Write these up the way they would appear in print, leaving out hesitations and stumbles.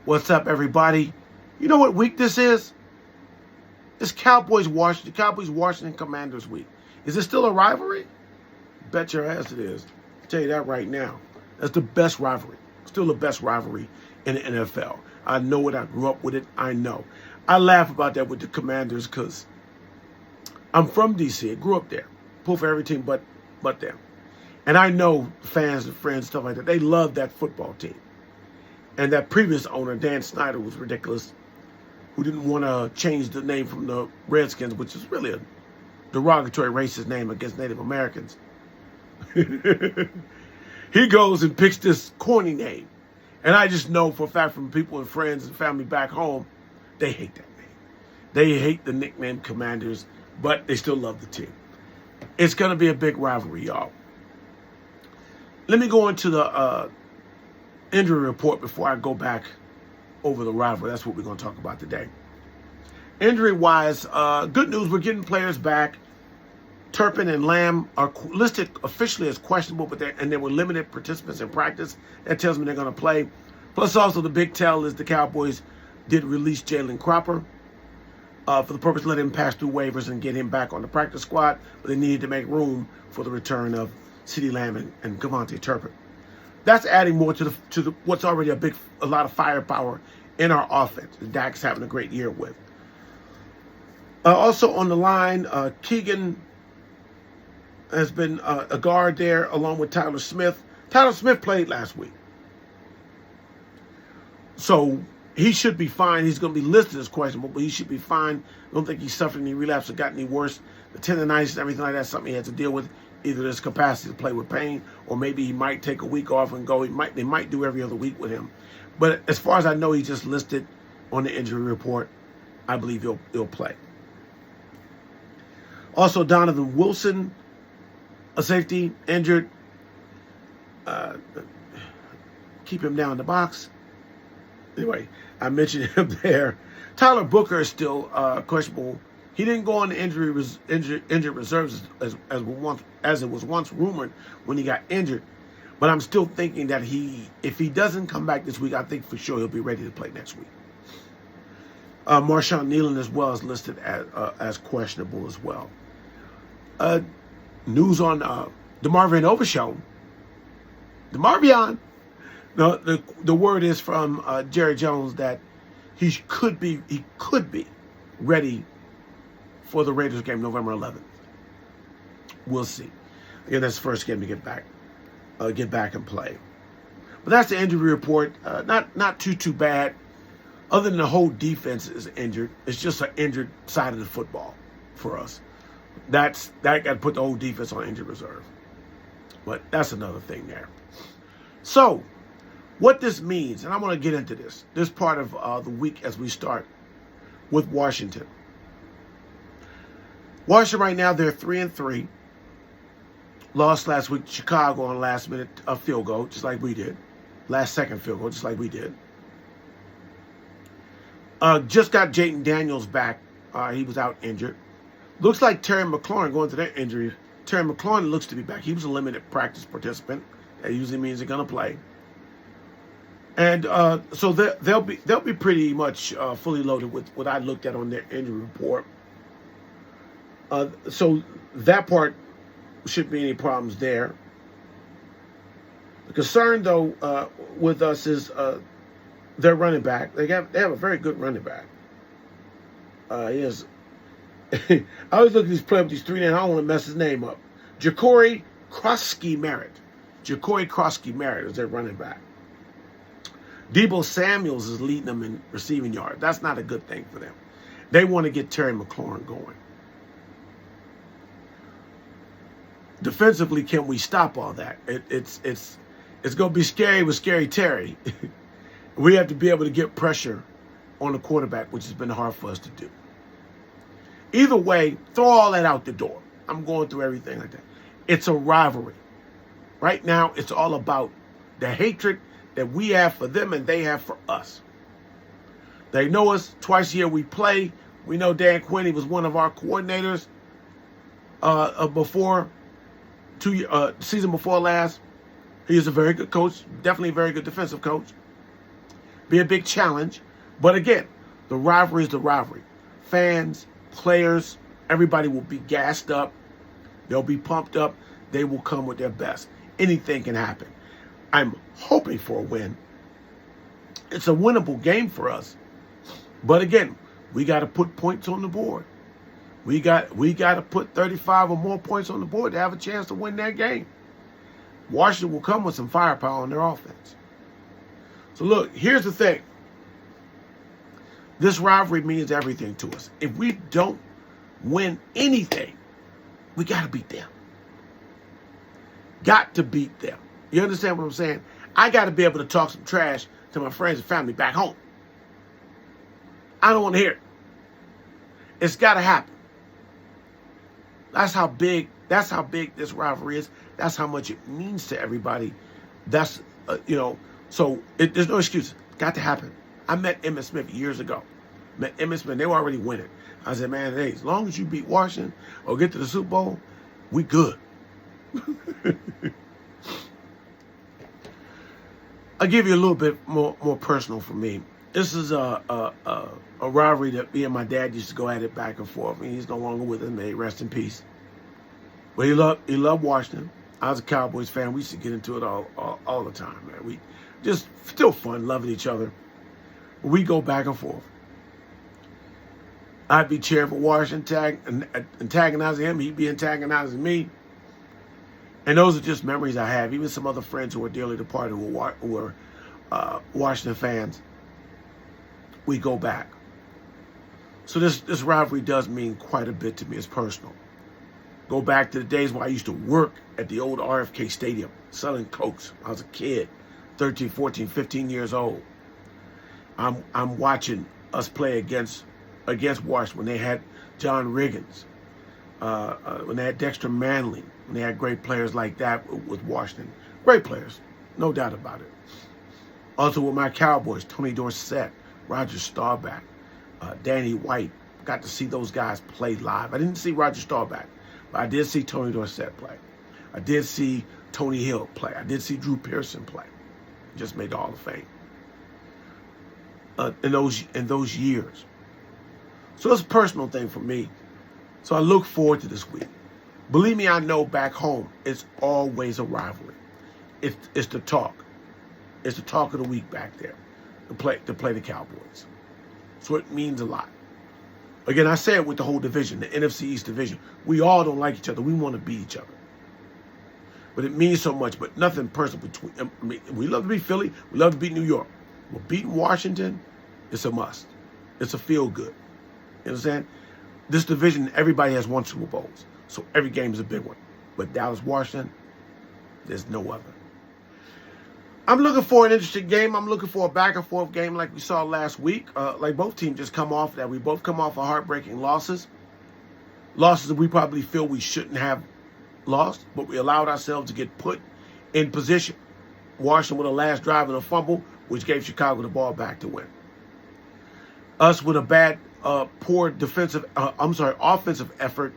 What's up, everybody? You know what week this is? It's Cowboys-Washington Commanders week. Is it still a rivalry? Bet your ass it is. I'll tell you that right now. That's the best rivalry. Still the best rivalry in the NFL. I know it. I grew up with it. I know. I laugh about that with the Commanders because I'm from D.C. I grew up there. Pull for every team but them. And I know fans and friends, stuff like that, they love that football team. And that previous owner, Dan Snyder, was ridiculous, who didn't want to change the name from the Redskins, which is really a derogatory racist name against Native Americans. He goes and picks this corny name. And I just know for a fact from people and friends and family back home, they hate that name. They hate the nickname Commanders, but they still love the team. It's going to be a big rivalry, y'all. Let me go into the injury report before I go back over the rivalry. That's what we're going to talk about today. Injury-wise, good news, we're getting players back. Turpin and Lamb are listed officially as questionable, but there were limited participants in practice. That tells me they're going to play. Plus, also, the big tell is the Cowboys did release Jalen Cropper for the purpose of letting him pass through waivers and get him back on the practice squad, but they needed to make room for the return of CeeDee Lamb and Devontae Turpin. That's adding more to the what's already a lot of firepower in our offense that Dak's having a great year with. Also on the line, Keegan has been a guard there along with Tyler Smith. Tyler Smith played last week. So he should be fine. He's going to be listed as questionable, but he should be fine. I don't think he suffered any relapse or got any worse. The tendonitis and everything like that, something he had to deal with. Either his capacity to play with pain, or maybe he might take a week off and go. They might do every other week with him. But as far as I know, he's just listed on the injury report. I believe he'll play. Also, Donovan Wilson, a safety, injured. Keep him down in the box. Anyway, I mentioned him there. Tyler Booker is still questionable. He didn't go on the injured reserves as it was once rumored when he got injured. But I'm still thinking that if he doesn't come back this week, I think for sure he'll be ready to play next week. Marshawn Nealon as well is listed as questionable as well. News on DeMarvion Overshown. DeMarvion. No, the word is from Jerry Jones that he could be ready for the Raiders game November 11th. We'll see. Again, that's the first game to get back and play. But that's the injury report. Not too bad. Other than the whole defense is injured, it's just an injured side of the football for us. That got to put the whole defense on injured reserve. But that's another thing there. So, what this means, and I want to get into this part of the week as we start with Washington. Washington right now, they're 3-3. Lost last week to Chicago on last minute field goal, just like we did. Last second field goal, just like we did. Just got Jayden Daniels back. He was out injured. Looks like Terry McLaurin going to that injury. Terry McLaurin looks to be back. He was a limited practice participant. That usually means they're going to play. And so they'll be pretty much fully loaded with what I looked at on their injury report. So that part shouldn't be any problems there. The concern, though, with us is their running back. They have a very good running back. He is. I always look at these players with these three names. I don't want to mess his name up. Ja'Cory Krosky-Merritt. Ja'Cory Krosky-Merritt is their running back. Deebo Samuels is leading them in receiving yards. That's not a good thing for them. They want to get Terry McLaurin going. Defensively, can we stop all that? It's going to be scary with Scary Terry. We have to be able to get pressure on the quarterback, which has been hard for us to do. Either way, throw all that out the door. I'm going through everything like that. It's a rivalry. Right now, it's all about the hatred that we have for them and they have for us. They know us. Twice a year we play. We know Dan Quinn. He was one of our coordinators before season before last. He is a very good coach. Definitely a very good defensive coach. Be a big challenge. But again, the rivalry is the rivalry. Fans, players, everybody will be gassed up. They'll be pumped up. They will come with their best. Anything can happen. I'm hoping for a win. It's a winnable game for us. But again, we got to put points on the board. We got to put 35 or more points on the board to have a chance to win that game. Washington will come with some firepower on their offense. So look, here's the thing. This rivalry means everything to us. If we don't win anything, we got to beat them. Got to beat them. You understand what I'm saying? I got to be able to talk some trash to my friends and family back home. I don't want to hear it. It's got to happen. That's how big this rivalry is. That's how much it means to everybody. That's, so there's no excuse. Got to happen. I met Emmitt Smith years ago. Met Emmitt Smith. They were already winning. I said, man, hey, as long as you beat Washington or get to the Super Bowl, we good. I'll give you a little bit more personal for me. This is a rivalry that me and my dad used to go at it back and forth. I mean, he's no longer with us. May he rest in peace. But he loved Washington. I was a Cowboys fan. We used to get into it all the time, man. We just still fun, loving each other. We go back and forth. I'd be cheering for Washington, antagonizing him. He'd be antagonizing me. And those are just memories I have. Even some other friends who are dearly departed who were Washington fans. We go back. So this rivalry does mean quite a bit to me. It's personal. Go back to the days when I used to work at the old RFK Stadium selling Cokes. I was a kid, 13, 14, 15 years old. I'm watching us play against Washington when they had John Riggins, when they had Dexter Manley, when they had great players like that with Washington. Great players, no doubt about it. Also with my Cowboys, Tony Dorsett, Roger Staubach, Danny White. Got to see those guys play live. I didn't see Roger Staubach, but I did see Tony Dorsett play. I did see Tony Hill play. I did see Drew Pearson play. Just made the Hall of Fame. In those years. So it's a personal thing for me. So I look forward to this week. Believe me, I know back home, it's always a rivalry. It's the talk. It's the talk of the week back there to play the Cowboys. So it means a lot. Again, I say it with the whole division, the NFC East division. We all don't like each other. We want to beat each other. But it means so much, but nothing personal between. I mean, we love to beat Philly. We love to beat New York. But beating Washington, it's a must. It's a feel good. You understand? This division, everybody has won Super Bowls. So every game is a big one. But Dallas, Washington, there's no other. I'm looking for an interesting game. I'm looking for a back-and-forth game like we saw last week. Like both teams just come off that. We both come off of heartbreaking losses. Losses that we probably feel we shouldn't have lost, but we allowed ourselves to get put in position. Washington with a last drive and a fumble, which gave Chicago the ball back to win. Us with a bad, poor offensive effort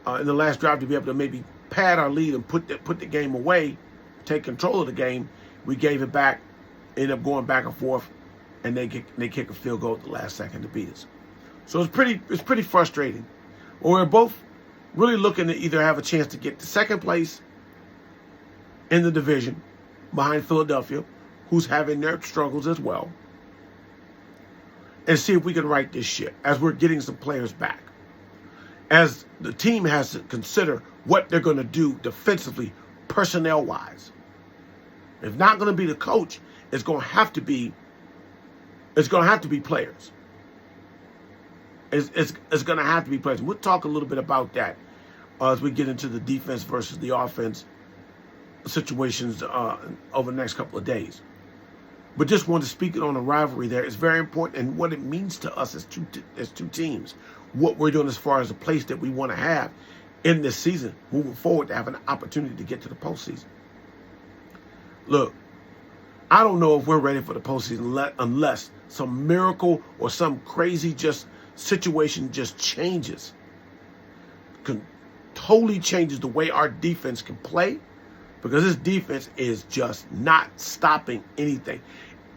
in the last drive to be able to maybe pad our lead and put the game away, take control of the game. We gave it back, ended up going back and forth, and they kick a field goal at the last second to beat us. So it's pretty frustrating. We're both really looking to either have a chance to get to second place in the division behind Philadelphia, who's having their struggles as well, and see if we can right this ship as we're getting some players back. As the team has to consider what they're going to do defensively, personnel-wise. If not going to be the coach, it's going to have to be players. It's going to have to be players. We'll talk a little bit about that as we get into the defense versus the offense situations over the next couple of days. But just wanted to speak it on the rivalry there. It's very important, and what it means to us as two teams. What we're doing as far as the place that we want to have in this season, moving forward to have an opportunity to get to the postseason. Look, I don't know if we're ready for the postseason unless some miracle or some crazy situation just changes. Totally changes the way our defense can play, because this defense is just not stopping anything.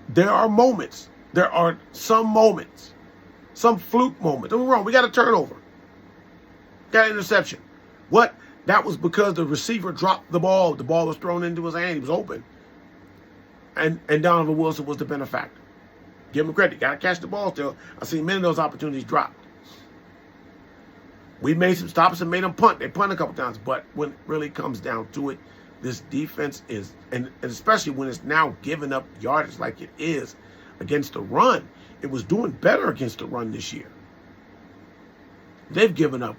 There are moments. There are some moments. Some fluke moments. Don't get me wrong. We got a turnover. Got an interception. What? That was because the receiver dropped the ball. The ball was thrown into his hand. He was open. And Donovan Wilson was the benefactor. Give him credit. Got to catch the ball still. I've seen many of those opportunities dropped. We made some stops and made them punt. They punt a couple times. But when it really comes down to it, this defense is, and especially when it's now giving up yardage like it is against the run. It was doing better against the run this year. They've given up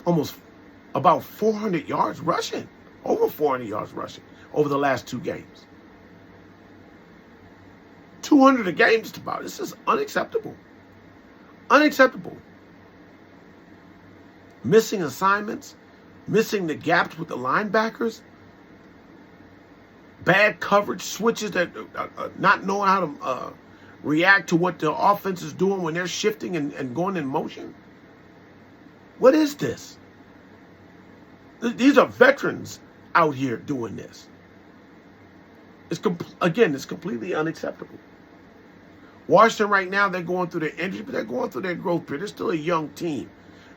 almost about 400 yards rushing. Over 400 yards rushing over the last 2 games. 200 a game just about. This is unacceptable. Unacceptable. Missing assignments. Missing the gaps with the linebackers. Bad coverage switches that not knowing how to react to what the offense is doing when they're shifting and going in motion. What is this? These are veterans out here doing this. It's completely unacceptable. Washington right now, they're going through their injury, but they're going through their growth period. They're still a young team.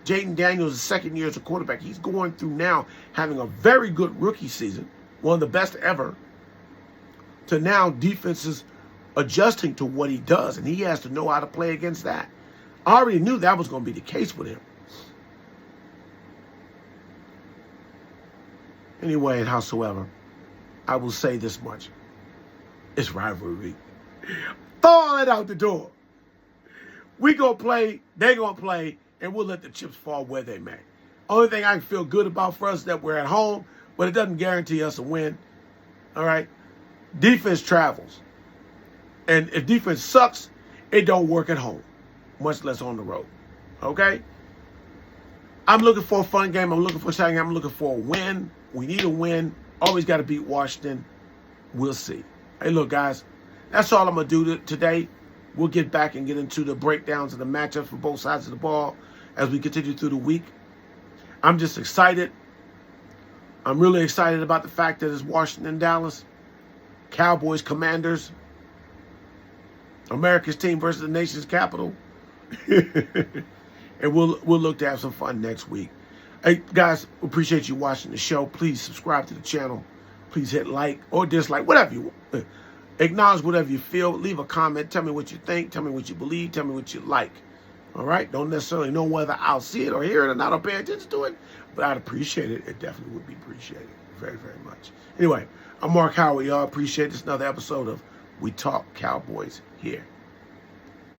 Jaden Daniels is second year as a quarterback. He's going through now having a very good rookie season, one of the best ever, to now defenses adjusting to what he does, and he has to know how to play against that. I already knew that was going to be the case with him. Anyway, and howsoever, I will say this much. It's rivalry week. Throw all that out the door. We going to play, they going to play, and we'll let the chips fall where they may. Only thing I can feel good about for us is that we're at home, but it doesn't guarantee us a win. All right? Defense travels. And if defense sucks, it don't work at home, much less on the road. Okay? I'm looking for a fun game. I'm looking for a shouting game. I'm looking for a win. We need a win. Always got to beat Washington. We'll see. Hey, look, guys, that's all I'm going to do today. We'll get back and get into the breakdowns of the matchups for both sides of the ball as we continue through the week. I'm just excited. I'm really excited about the fact that it's Washington, Dallas, Cowboys, Commanders, America's team versus the nation's capital. And we'll look to have some fun next week. Hey, guys, appreciate you watching the show. Please subscribe to the channel. Please hit like or dislike, whatever you want. Acknowledge whatever you feel. Leave a comment. Tell me what you think. Tell me what you believe. Tell me what you like. All right? Don't necessarily know whether I'll see it or hear it or not or pay attention to it, but I'd appreciate it. It definitely would be appreciated very, very much. Anyway, I'm Mark Howard. Y'all appreciate this. Another episode of We Talk Cowboys here.